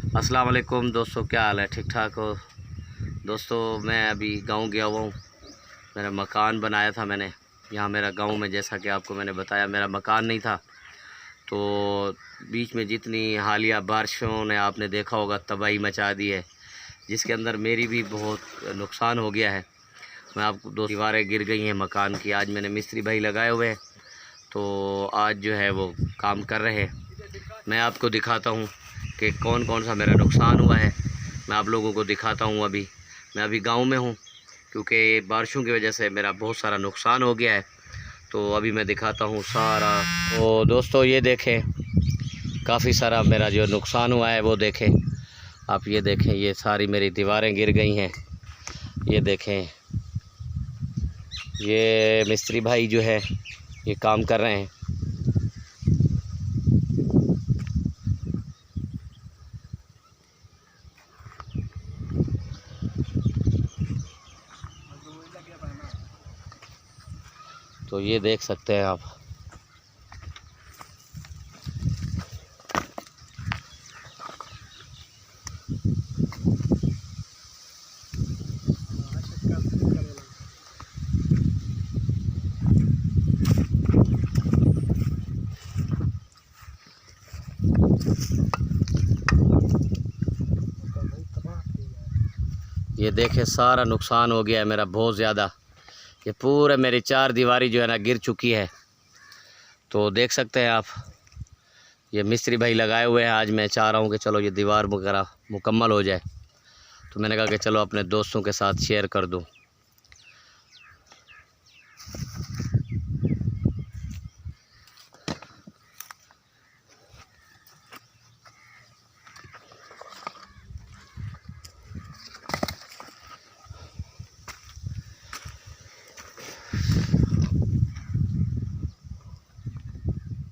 अस्सलाम वालेकुम दोस्तों, क्या हाल है? ठीक ठाक हो दोस्तों? मैं अभी गांव गया हुआ हूँ। मेरा मकान बनाया था मैंने यहाँ मेरा गांव में, जैसा कि आपको मैंने बताया मेरा मकान नहीं था। तो बीच में जितनी हालिया बारिशों ने आपने देखा होगा तबाही मचा दी है, जिसके अंदर मेरी भी बहुत नुकसान हो गया है। मैं आपको दो दीवारें गिर गई हैं मकान की। आज मैंने मिस्त्री भाई लगाए हुए हैं, तो आज जो है वो काम कर रहे हैं। मैं आपको दिखाता हूँ कि कौन कौन सा मेरा नुकसान हुआ है। मैं आप लोगों को दिखाता हूँ। मैं अभी गांव में हूँ, क्योंकि बारिशों की वजह से मेरा बहुत सारा नुकसान हो गया है। तो अभी मैं दिखाता हूँ सारा। तो दोस्तों ये देखें, काफ़ी सारा मेरा जो नुकसान हुआ है वो देखें आप। ये देखें, ये सारी मेरी दीवारें गिर गई हैं। ये देखें, ये मिस्त्री भाई जो है ये काम कर रहे हैं। तो ये देख सकते हैं आप। ये देखें, सारा नुकसान हो गया है मेरा बहुत ज़्यादा। ये पूरे मेरी चार दीवारी जो है ना गिर चुकी है। तो देख सकते हैं आप, ये मिस्त्री भाई लगाए हुए हैं। आज मैं चाह रहा हूँ कि चलो ये दीवार वगैरह मुकम्मल हो जाए, तो मैंने कहा कि चलो अपने दोस्तों के साथ शेयर कर दूँ।